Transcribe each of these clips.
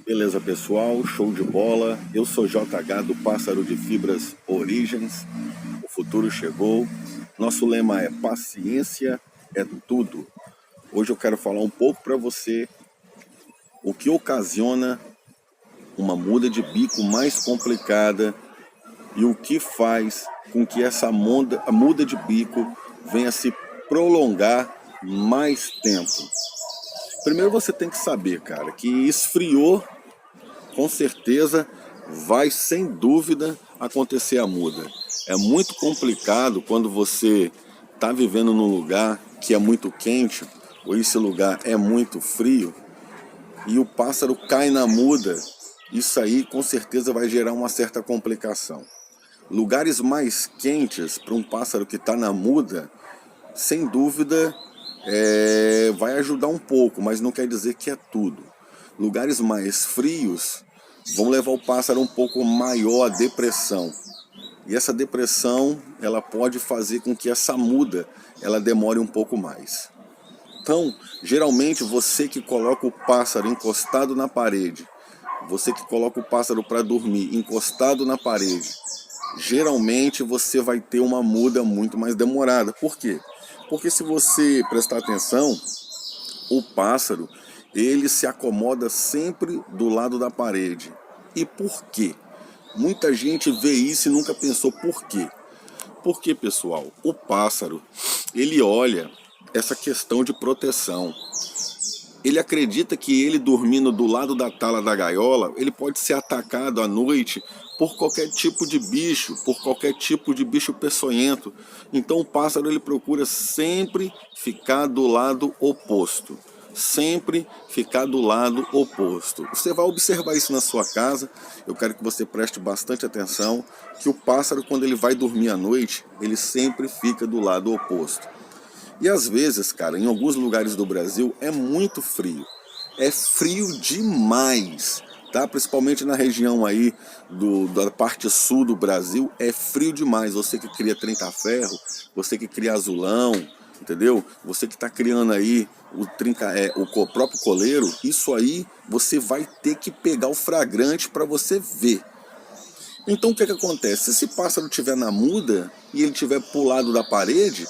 Beleza, pessoal, show de bola. Eu sou JH do Pássaro de Fibras Origens. O futuro chegou. Nosso lema é paciência é tudo. Hoje eu quero falar um pouco para você o que ocasiona uma muda de bico mais complicada e o que faz com que essa muda de bico venha se prolongar mais tempo. Primeiro você tem que saber, cara, que esfriou, com certeza vai sem dúvida acontecer a muda. É muito complicado quando você está vivendo num lugar que é muito quente ou esse lugar é muito frio e o pássaro cai na muda. Isso aí com certeza vai gerar uma certa complicação. Lugares mais quentes para um pássaro que está na muda, sem dúvida, vai ajudar um pouco, mas não quer dizer que é tudo. Lugares mais frios vão levar o pássaro um pouco maior à depressão. E essa depressão, ela pode fazer com que essa muda, ela demore um pouco mais. Então, geralmente você que coloca o pássaro encostado na parede, você que coloca o pássaro para dormir encostado na parede, geralmente você vai ter uma muda muito mais demorada. Por quê? Porque se você prestar atenção, o pássaro, ele se acomoda sempre do lado da parede. E por quê? Muita gente vê isso e nunca pensou por quê. Porque, pessoal, o pássaro, ele olha essa questão de proteção. Ele acredita que ele dormindo do lado da tala da gaiola, ele pode ser atacado à noite por qualquer tipo de bicho, por qualquer tipo de bicho peçonhento. Então o pássaro ele procura sempre ficar do lado oposto. Sempre ficar do lado oposto. Você vai observar isso na sua casa. Eu quero que você preste bastante atenção que o pássaro, quando ele vai dormir à noite, ele sempre fica do lado oposto. E às vezes, cara, em alguns lugares do Brasil é muito frio. É frio demais, tá? Principalmente na região aí da parte sul do Brasil, é frio demais. Você que cria trinca-ferro, você que cria azulão, entendeu? Você que está criando aí o próprio coleiro, isso aí você vai ter que pegar o flagrante para você ver. Então o que acontece? Se esse pássaro estiver na muda e ele estiver pulado da parede,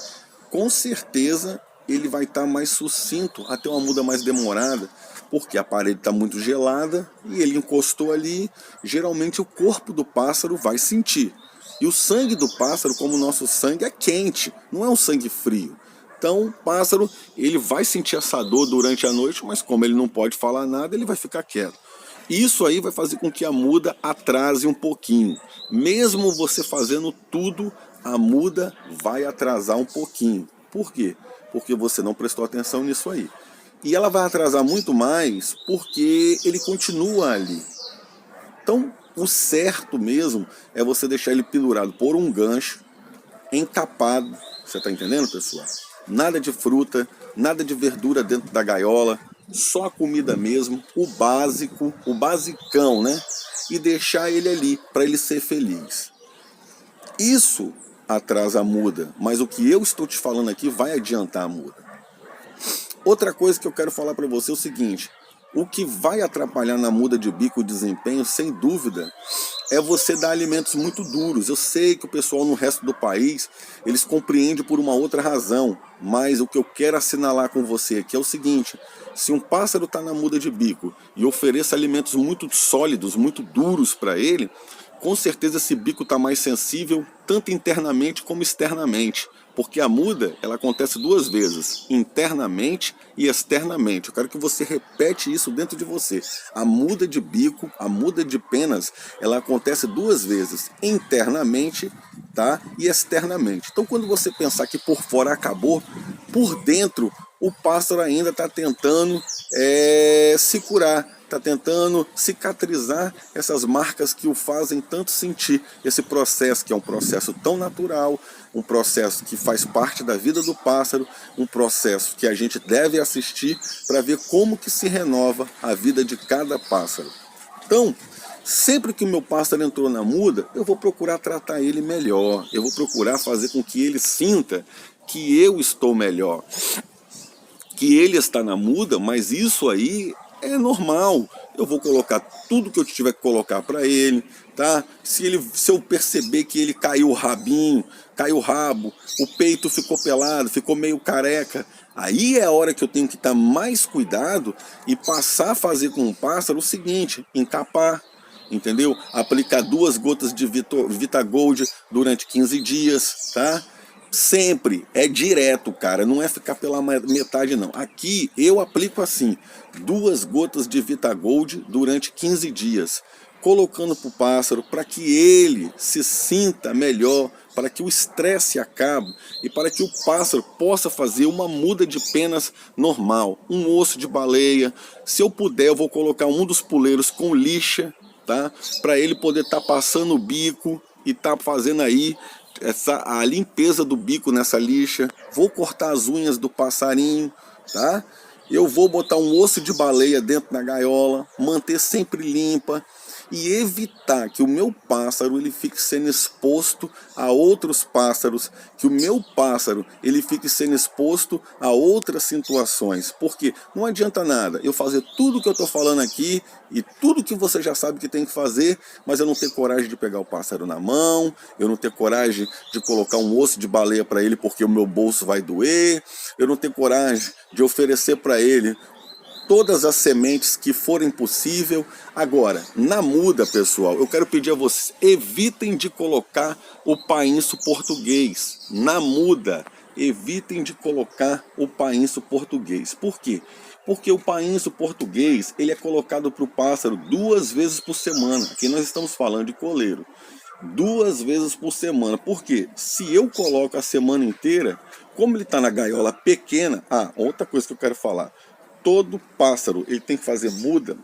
com certeza ele vai estar mais sucinto, até uma muda mais demorada, porque a parede está muito gelada e ele encostou ali. Geralmente o corpo do pássaro vai sentir. E o sangue do pássaro, como o nosso sangue, é quente, não é um sangue frio. Então o pássaro ele vai sentir essa dor durante a noite, mas como ele não pode falar nada, ele vai ficar quieto. Isso aí vai fazer com que a muda atrase um pouquinho. Mesmo você fazendo tudo, a muda vai atrasar um pouquinho. Por quê? Porque você não prestou atenção nisso aí. E ela vai atrasar muito mais porque ele continua ali. Então, o certo mesmo é você deixar ele pendurado por um gancho, encapado. Você está entendendo, pessoal? Nada de fruta, nada de verdura dentro da gaiola, só a comida mesmo, o básico, o basicão, né? E deixar ele ali para ele ser feliz. Isso atrasa a muda, mas o que eu estou te falando aqui vai adiantar a muda. Outra coisa que eu quero falar para você é o seguinte: o que vai atrapalhar na muda de bico o desempenho, sem dúvida, é você dar alimentos muito duros. Eu sei que o pessoal no resto do país, eles compreendem por uma outra razão, mas o que eu quero assinalar com você aqui é o seguinte: se um pássaro está na muda de bico e ofereça alimentos muito sólidos, muito duros para ele, com certeza esse bico está mais sensível, tanto internamente como externamente. Porque a muda, ela acontece duas vezes, internamente e externamente. Eu quero que você repete isso dentro de você. A muda de bico, a muda de penas, ela acontece duas vezes, internamente, tá? E externamente. Então quando você pensar que por fora acabou, por dentro o pássaro ainda está tentando se curar, está tentando cicatrizar essas marcas que o fazem tanto sentir. Esse processo que é um processo tão natural, um processo que faz parte da vida do pássaro, um processo que a gente deve assistir para ver como que se renova a vida de cada pássaro. Então, sempre que o meu pássaro entrou na muda, eu vou procurar tratar ele melhor, eu vou procurar fazer com que ele sinta que eu estou melhor, que ele está na muda, mas isso aí É normal. Eu vou colocar tudo que eu tiver que colocar para ele, tá? Se eu perceber que ele caiu o rabinho, caiu o rabo, o peito ficou pelado, ficou meio careca, aí é a hora que eu tenho que estar mais cuidado e passar a fazer com o pássaro o seguinte: encapar, entendeu? Aplicar 2 gotas de Vitagold durante 15 dias, tá? Sempre, é direto, cara, não é ficar pela metade não. Aqui eu aplico assim, 2 gotas de Vitagold durante 15 dias, colocando pro pássaro para que ele se sinta melhor, para que o estresse acabe e para que o pássaro possa fazer uma muda de penas normal, um osso de baleia. Se eu puder, eu vou colocar um dos puleiros com lixa, tá? Para ele poder estar passando o bico e tá fazendo aí a limpeza do bico nessa lixa. Vou cortar as unhas do passarinho, tá? Eu vou botar um osso de baleia dentro da gaiola, manter sempre limpa e evitar que o meu pássaro ele fique sendo exposto a outros pássaros, que o meu pássaro ele fique sendo exposto a outras situações, porque não adianta nada eu fazer tudo que eu estou falando aqui e tudo que você já sabe que tem que fazer, mas eu não ter coragem de pegar o pássaro na mão, eu não ter coragem de colocar um osso de baleia para ele porque o meu bolso vai doer, eu não ter coragem de oferecer para ele todas as sementes que forem possível. Agora, na muda, pessoal, eu quero pedir a vocês, evitem de colocar o painço português. Na muda, evitem de colocar o painço português. Por quê? Porque o painço português, ele é colocado para o pássaro 2 vezes por semana. Aqui nós estamos falando de coleiro. 2 vezes por semana. Por quê? Se eu coloco a semana inteira, como ele está na gaiola pequena... outra coisa que eu quero falar. Todo pássaro ele tem que fazer muda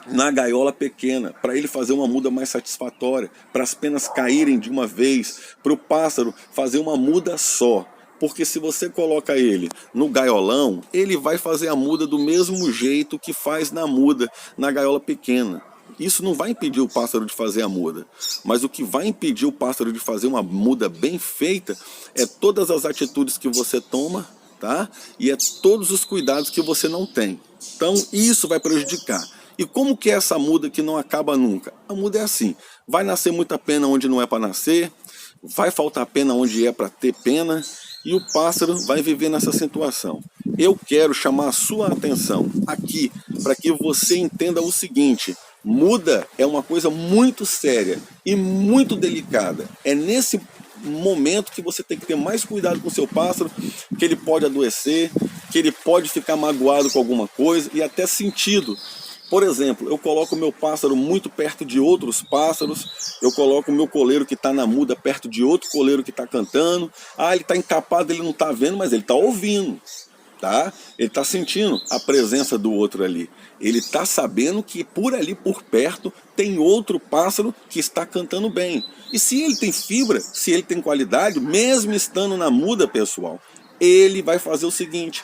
na gaiola pequena, para ele fazer uma muda mais satisfatória, para as penas caírem de uma vez, para o pássaro fazer uma muda só. Porque se você coloca ele no gaiolão, ele vai fazer a muda do mesmo jeito que faz na muda na gaiola pequena. Isso não vai impedir o pássaro de fazer a muda, mas o que vai impedir o pássaro de fazer uma muda bem feita é todas as atitudes que você toma, tá? E é todos os cuidados que você não tem. Então isso vai prejudicar. E como que é essa muda que não acaba nunca? A muda é assim: vai nascer muita pena onde não é para nascer, vai faltar pena onde é para ter pena, e o pássaro vai viver nessa situação. Eu quero chamar a sua atenção aqui para que você entenda o seguinte: muda é uma coisa muito séria e muito delicada. É nesse momento que você tem que ter mais cuidado com o seu pássaro, que ele pode adoecer, que ele pode ficar magoado com alguma coisa e até sentido. Por exemplo, eu coloco o meu pássaro muito perto de outros pássaros, eu coloco o meu coleiro que está na muda perto de outro coleiro que está cantando. Ele está encapado, ele não está vendo, mas ele está ouvindo, tá? Ele está sentindo a presença do outro ali. Ele está sabendo que por ali, por perto, tem outro pássaro que está cantando bem. E se ele tem fibra, se ele tem qualidade, mesmo estando na muda, pessoal, ele vai fazer o seguinte: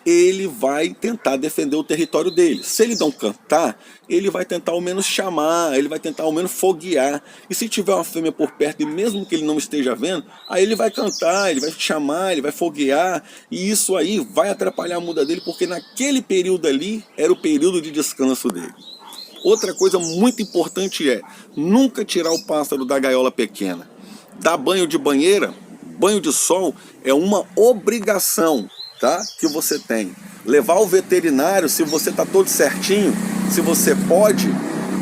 ele vai tentar defender o território dele. Se ele não cantar, ele vai tentar ao menos chamar, ele vai tentar ao menos foguear. E se tiver uma fêmea por perto, e mesmo que ele não esteja vendo, aí ele vai cantar, ele vai chamar, ele vai foguear. E isso aí vai atrapalhar a muda dele, porque naquele período ali era o período de descanso dele. Outra coisa muito importante é nunca tirar o pássaro da gaiola pequena. Dar banho de banheira, banho de sol é uma obrigação, tá? Que você tem. Levar ao veterinário, se você está todo certinho, se você pode,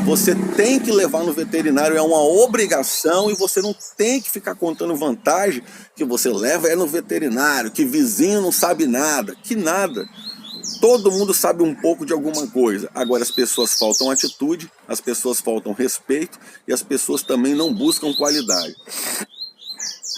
você tem que levar no veterinário, é uma obrigação, e você não tem que ficar contando vantagem que você leva no veterinário, que vizinho não sabe nada, que nada. Todo mundo sabe um pouco de alguma coisa. Agora as pessoas faltam atitude, as pessoas faltam respeito e as pessoas também não buscam qualidade.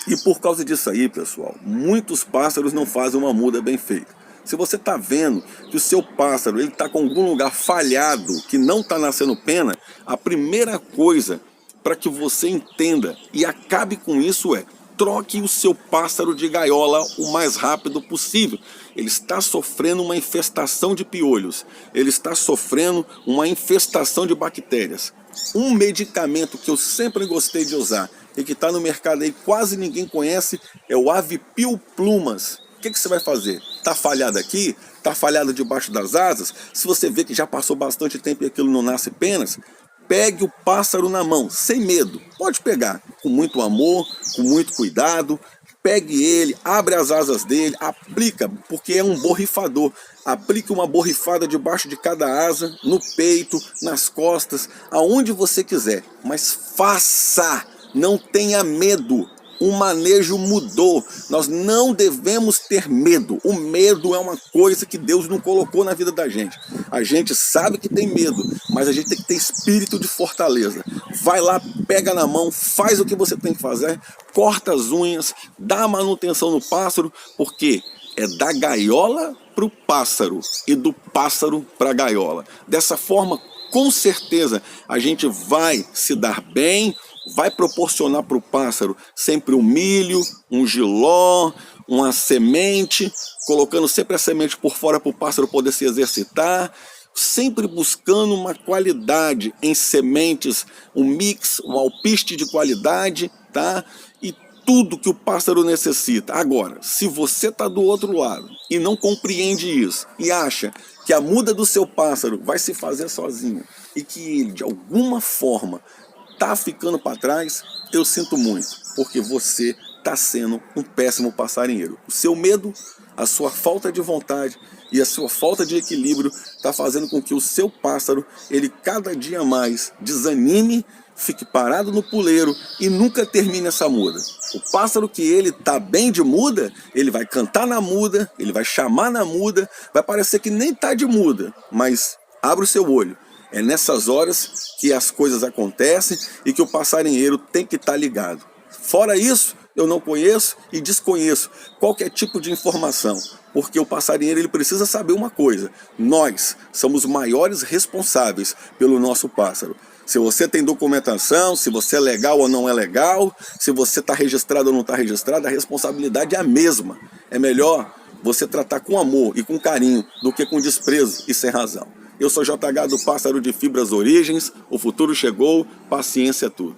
E por causa disso aí, pessoal, muitos pássaros não fazem uma muda bem feita. Se você está vendo que o seu pássaro está com algum lugar falhado, que não está nascendo pena, a primeira coisa para que você entenda e acabe com isso é: troque o seu pássaro de gaiola o mais rápido possível. Ele está sofrendo uma infestação de piolhos, ele está sofrendo uma infestação de bactérias. Um medicamento que eu sempre gostei de usar e que está no mercado aí, quase ninguém conhece, é o Avipil Plumas. que você vai fazer? Tá falhado aqui? Tá falhado debaixo das asas? Se você vê que já passou bastante tempo e aquilo não nasce penas, pegue o pássaro na mão, sem medo. Pode pegar, com muito amor, com muito cuidado. Pegue ele, abre as asas dele, aplica, porque é um borrifador. Aplique uma borrifada debaixo de cada asa, no peito, nas costas, aonde você quiser. Mas faça, não tenha medo. O manejo mudou. Nós não devemos ter medo. O medo é uma coisa que Deus não colocou na vida da gente. A gente sabe que tem medo, mas a gente tem que ter espírito de fortaleza. Vai lá, pega na mão, faz o que você tem que fazer, corta as unhas, dá manutenção no pássaro, porque é da gaiola para o pássaro e do pássaro para a gaiola. Dessa forma, com certeza, a gente vai se dar bem, vai proporcionar para o pássaro sempre um milho, um jiló, uma semente, colocando sempre a semente por fora para o pássaro poder se exercitar, sempre buscando uma qualidade em sementes, um mix, um alpiste de qualidade, tá? E tudo que o pássaro necessita. Agora, se você está do outro lado e não compreende isso e acha que a muda do seu pássaro vai se fazer sozinho e que ele, de alguma forma, tá ficando para trás, eu sinto muito, porque você está sendo um péssimo passarinheiro. O seu medo, a sua falta de vontade e a sua falta de equilíbrio está fazendo com que o seu pássaro, ele cada dia mais desanime, fique parado no puleiro e nunca termine essa muda. O pássaro que ele tá bem de muda, ele vai cantar na muda, ele vai chamar na muda, vai parecer que nem tá de muda, mas abre o seu olho. É nessas horas que as coisas acontecem e que o passarinheiro tem que estar ligado. Fora isso, eu não conheço e desconheço qualquer tipo de informação, porque o passarinheiro ele precisa saber uma coisa: nós somos os maiores responsáveis pelo nosso pássaro. Se você tem documentação, se você é legal ou não é legal, se você está registrado ou não está registrado, a responsabilidade é a mesma. É melhor você tratar com amor e com carinho do que com desprezo e sem razão. Eu sou JH do Pássaro de Fibras Origens, o futuro chegou, paciência é tudo.